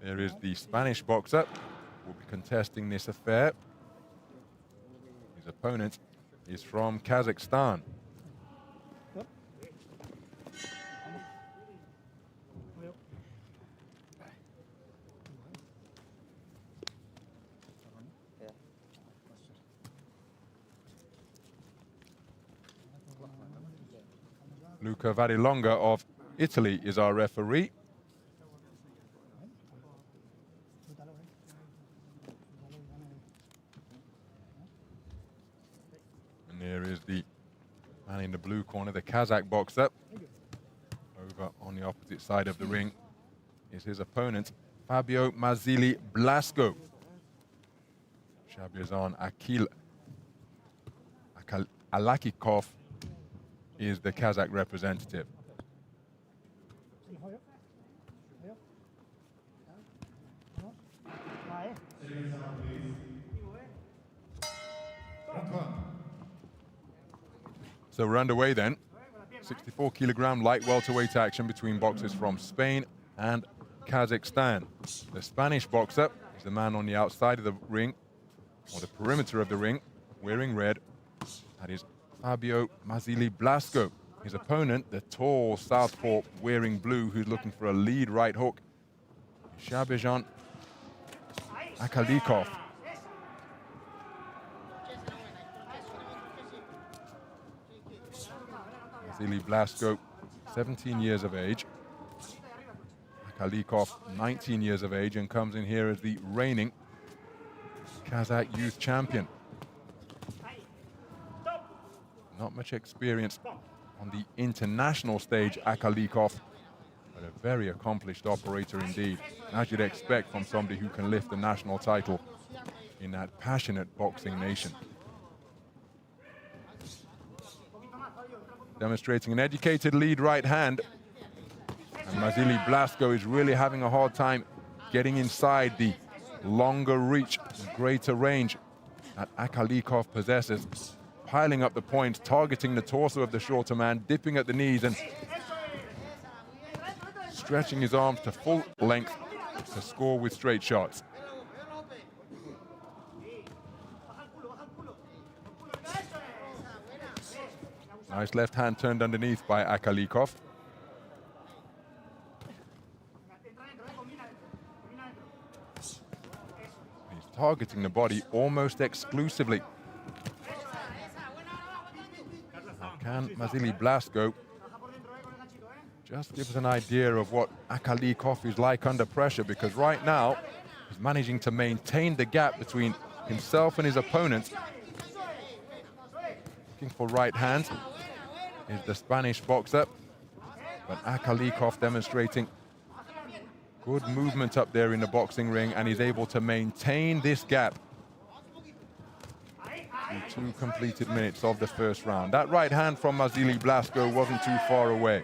There is the Spanish boxer who will be contesting this affair. His opponent is from Kazakhstan. Luca Varilonga of Italy is our referee. And there is the man in the blue corner, the Kazakh boxer. Over on the opposite side of the ring is his opponent, Fabio MAZZILLI Blasco. Sabirzhan AKKALYKOV is the Kazakh representative. So we're underway then. 64kg light welterweight action between boxers from Spain and Kazakhstan. The Spanish boxer is the man on the outside of the ring, or the perimeter of the ring, wearing red. That is Fabio MAZZILLI Blasco. His opponent, the tall southpaw wearing blue, who's looking for a lead right hook, Sabirzhan AKKALYKOV. MAZZILLI Blasco, 17 years of age. AKKALYKOV, 19 years of age, and comes in here as the reigning Kazakh youth champion. Not much experience on the international stage, AKKALYKOV, but a very accomplished operator indeed, as you'd expect from somebody who can lift the national title in that passionate boxing nation. Demonstrating an educated lead right hand, and MAZZILLI Blasco is really having a hard time getting inside the longer reach, greater range that AKKALYKOV possesses. Piling up the points, targeting the torso of the shorter man, dipping at the knees and stretching his arms to full length to score with straight shots. Nice left hand turned underneath by AKKALYKOV. He's targeting the body almost exclusively. Can MAZZILLI Blasco just give us an idea of what AKKALYKOV is like under pressure? Because right now, he's managing to maintain the gap between himself and his opponent. Looking for right hands is the Spanish boxer, but AKKALYKOV demonstrating good movement up there in the boxing ring, and he's able to maintain this gap in 2 completed minutes of the first round. That right hand from MAZZILLI Blasco wasn't too far away.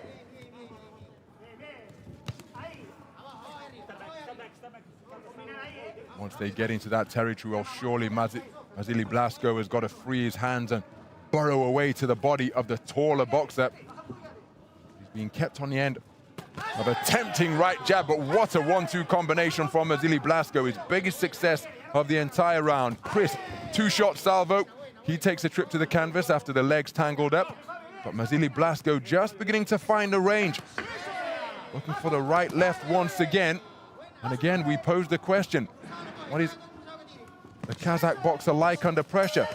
Once they get into that territory, well, surely MAZZILLI Blasco has got to free his hands and burrow away to the body of the taller boxer. He's being kept on the end of a tempting right jab, but what a 1-2 combination from MAZZILLI Blasco. His biggest success of the entire round. Crisp 2-shot salvo. He takes a trip to the canvas after the legs tangled up, but MAZZILLI Blasco just beginning to find the range. Looking for the right-left once again. And again, we pose the question, what is the Kazakh boxer like under pressure?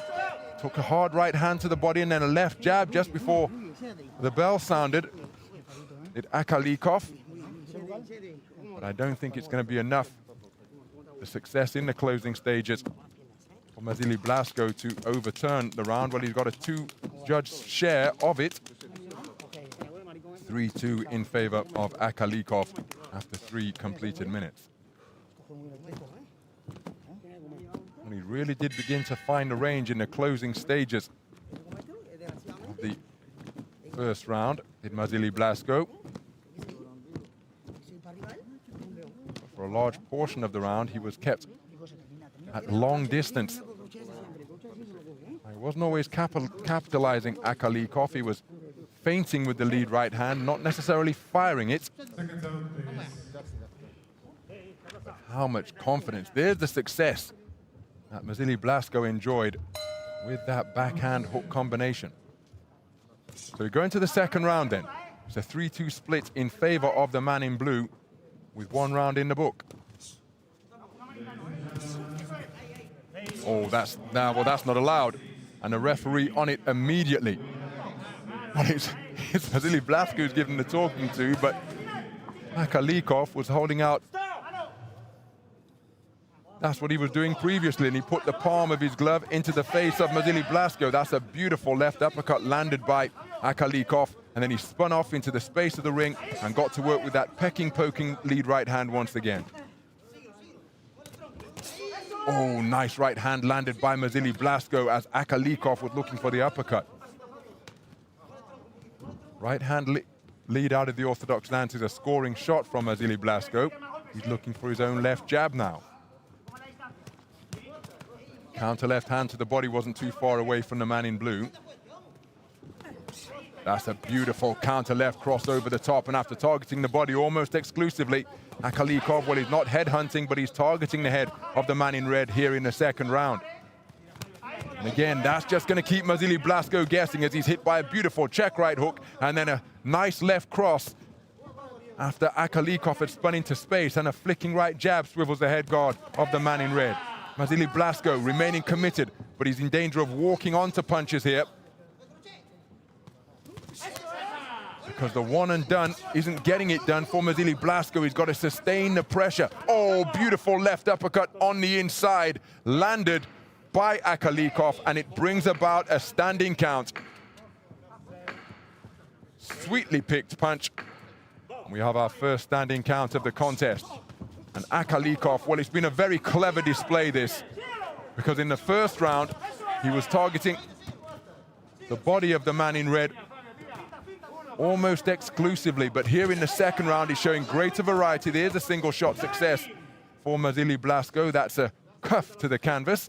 Took a hard right hand to the body and then a left jab just before the bell sounded. Did AKKALYKOV, but I don't think it's going to be enough. The success in the closing stages for MAZZILLI Blasco to overturn the round. Well, he's got a 2-judge share of it. 3-2 in favor of AKKALYKOV after 3 completed minutes. And he really did begin to find the range in the closing stages of the first round, did MAZZILLI Blasco. For a large portion of the round, he was kept at long distance. He wasn't always capitalizing AKKALYKOV. He was feinting with the lead right hand, not necessarily firing it. how much confidence. There's the success that MAZZILLI Blasco enjoyed with that backhand hook combination. So we go into the second round then. It's a 3-2 split in favor of the man in blue with 1 round in the book. Oh, that's not allowed. And the referee on it immediately. Well, it's MAZZILLI Blasco who's given the talking to, but AKKALYKOV was holding out. That's what he was doing previously, and he put the palm of his glove into the face of MAZZILLI Blasco. That's a beautiful left uppercut landed by AKKALYKOV, and then he spun off into the space of the ring and got to work with that pecking, poking lead right hand once again. Oh, nice right hand landed by MAZZILLI Blasco as AKKALYKOV was looking for the uppercut. Right hand lead out of the orthodox stance is a scoring shot from MAZZILLI Blasco. He's looking for his own left jab now. Counter left hand to the body wasn't too far away from the man in blue. That's a beautiful counter left cross over the top, and after targeting the body almost exclusively, AKKALYKOV, well, he's not head hunting, but he's targeting the head of the man in red here in the second round. And again, that's just going to keep MAZZILLI Blasco guessing as he's hit by a beautiful check right hook and then a nice left cross after AKKALYKOV had spun into space, and a flicking right jab swivels the head guard of the man in red. MAZZILLI Blasco remaining committed, but he's in danger of walking onto punches here, because the one and done isn't getting it done for MAZZILLI Blasco. He's got to sustain the pressure. Oh, beautiful left uppercut on the inside, landed by AKKALYKOV, and it brings about a standing count. Sweetly picked punch. We have our first standing count of the contest. And AKKALYKOV, well, it's been a very clever display this, because in the first round, he was targeting the body of the man in red almost exclusively, but here in the second round, he's showing greater variety. There's a single shot success for MAZZILLI Blasco. That's a cuff to the canvas.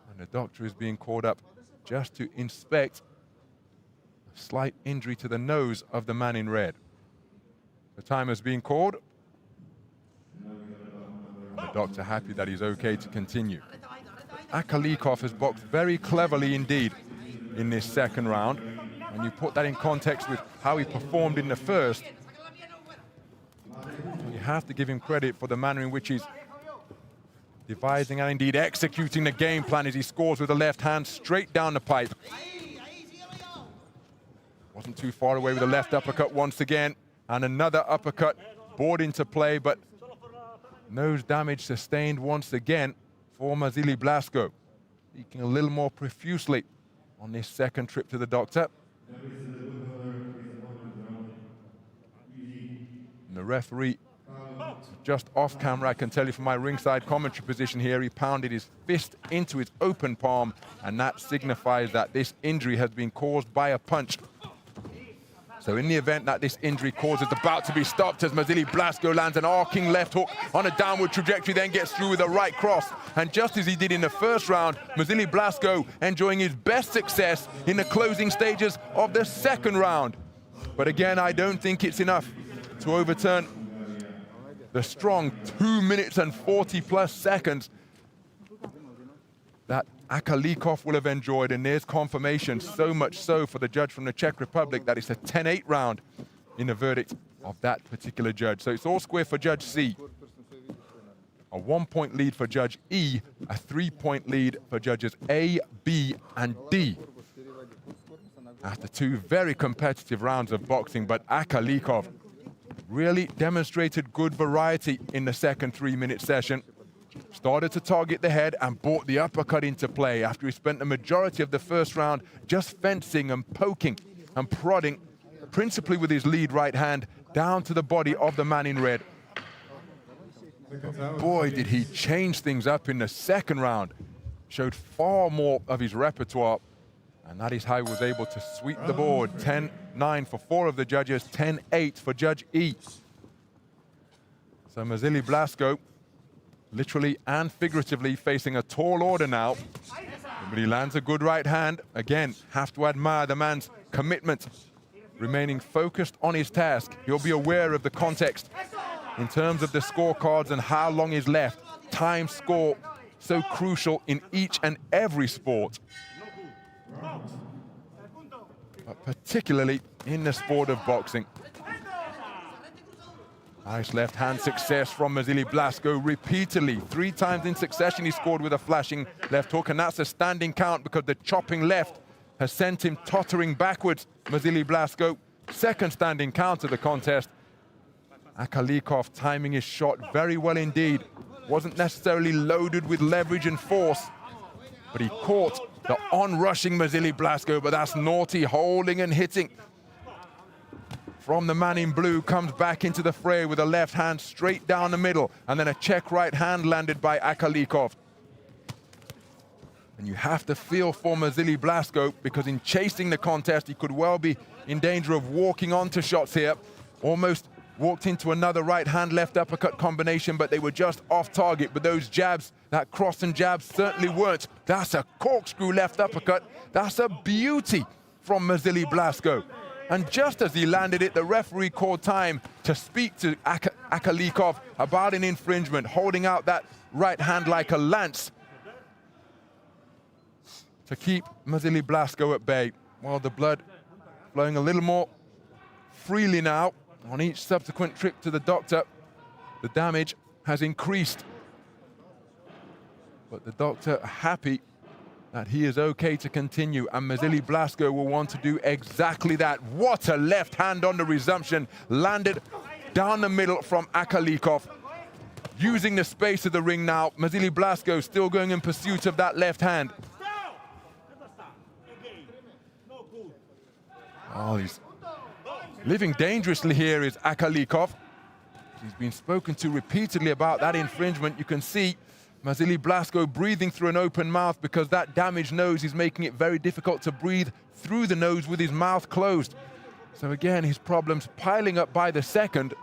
And the doctor is being called up just to inspect a slight injury to the nose of the man in red. The time has been called. The doctor happy that he's okay to continue. AKKALYKOV has boxed very cleverly indeed in this second round. When you put that in context with how he performed in the first, you have to give him credit for the manner in which he's devising and indeed executing the game plan as he scores with the left hand straight down the pipe. Wasn't too far away with the left uppercut once again, and another uppercut brought into play, but nose damage sustained once again for MAZZILLI Blasco. Speaking a little more profusely on this second trip to the doctor. And the referee, just off camera, I can tell you from my ringside commentary position here, he pounded his fist into his open palm, and that signifies that this injury has been caused by a punch. So in the event that this injury cause is about to be stopped, as MAZZILLI Blasco lands an arcing left hook on a downward trajectory, then gets through with a right cross. And just as he did in the first round, MAZZILLI Blasco enjoying his best success in the closing stages of the second round. But again, I don't think it's enough to overturn the strong 2 minutes and 40+ seconds that AKKALYKOV will have enjoyed, and there's confirmation, so much so for the judge from the Czech Republic, that it's a 10-8 round in the verdict of that particular judge. So it's all square for Judge C. A 1-point lead for Judge E, a 3-point lead for Judges A, B, and D. After 2 very competitive rounds of boxing, but AKKALYKOV really demonstrated good variety in the second 3-minute session. Started to target the head and brought the uppercut into play after he spent the majority of the first round just fencing and poking and prodding, principally with his lead right hand, down to the body of the man in red. But boy, did he change things up in the second round. Showed far more of his repertoire, and that is how he was able to sweep the board. 10-9 for 4 of the judges, 10-8 for Judge E. So MAZZILLI Blasco, literally and figuratively, facing a tall order now. But he lands a good right hand. Again, have to admire the man's commitment remaining focused on his task. He'll be aware of the context in terms of the scorecards and how long is left. Time score, so crucial in each and every sport, but particularly in the sport of boxing. Nice left hand success from MAZZILLI Blasco repeatedly. 3 times in succession he scored with a flashing left hook, and that's a standing count because the chopping left has sent him tottering backwards. MAZZILLI Blasco, second standing count of the contest. AKKALYKOV timing his shot very well indeed. Wasn't necessarily loaded with leverage and force, but he caught the on-rushing MAZZILLI Blasco, but that's naughty, holding and hitting. From the man in blue, comes back into the fray with a left hand straight down the middle, and then a check right hand landed by AKKALYKOV. And you have to feel for MAZZILLI Blasco, because in chasing the contest, he could well be in danger of walking onto shots here. Almost walked into another right hand left uppercut combination, but they were just off target. But those jabs, that cross and jab, certainly weren't. That's a corkscrew left uppercut. That's a beauty from MAZZILLI Blasco. And just as he landed it, the referee called time to speak to AKKALYKOV about an infringement, holding out that right hand like a lance to keep MAZZILLI Blasco at bay. Well, the blood flowing a little more freely now. On each subsequent trip to the doctor, the damage has increased. But the doctor happy that he is okay to continue, and MAZZILLI Blasco will want to do exactly that. What a left hand on the resumption, landed down the middle from AKKALYKOV. Using the space of the ring now, MAZZILLI Blasco still going in pursuit of that left hand. Oh, he's living dangerously here is AKKALYKOV. He's been spoken to repeatedly about that infringement. You can see MAZZILLI Blasco breathing through an open mouth because that damaged nose is making it very difficult to breathe through the nose with his mouth closed. So again, his problems piling up by the second.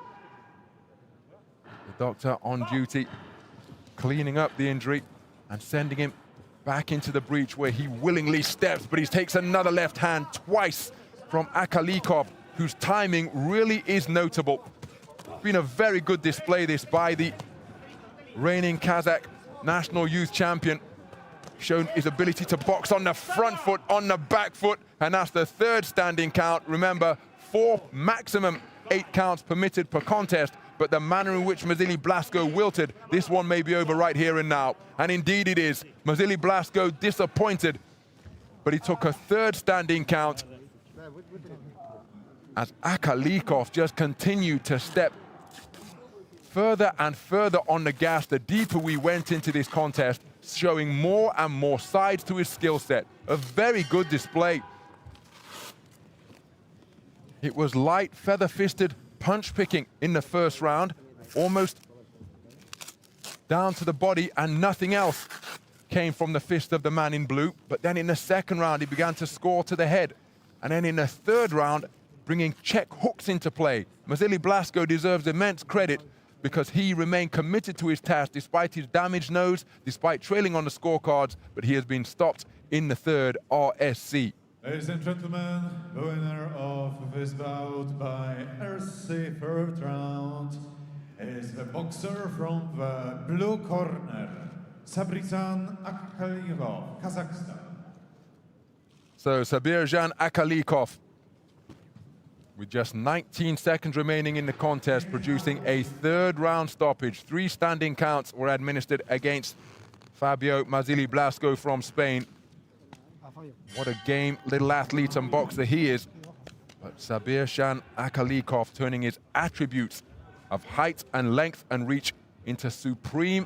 The doctor on duty, cleaning up the injury and sending him back into the breach where he willingly steps, but he takes another left hand twice from AKKALYKOV, whose timing really is notable. It's been a very good display this by the reigning Kazakh national youth champion. Shown his ability to box on the front foot, on the back foot, and that's the third standing count. Remember, 4 maximum 8 counts permitted per contest, but the manner in which MAZZILLI Blasco wilted, this one may be over right here and now. And indeed it is. MAZZILLI Blasco disappointed, but he took a third standing count as AKKALYKOV just continued to step further and further on the gas the deeper we went into this contest, showing more and more sides to his skill set. A very good display. It was light, feather-fisted punch picking in the first round, almost down to the body, and nothing else came from the fist of the man in blue. But then in the second round, he began to score to the head. And then in the third round, bringing check hooks into play. MAZZILLI Blasco deserves immense credit because he remained committed to his task despite his damaged nose, despite trailing on the scorecards, but he has been stopped in the third RSC. Ladies and gentlemen, the winner of this bout by RSC third round is the boxer from the blue corner, Sabirzhan AKKALYKOV, Kazakhstan. So Sabirzhan AKKALYKOV, with just 19 seconds remaining in the contest, producing a third round stoppage. 3 standing counts were administered against Fabio MAZZILLI Blasco from Spain. What a game little athlete and boxer he is. But Sabirzhan AKKALYKOV turning his attributes of height and length and reach into supreme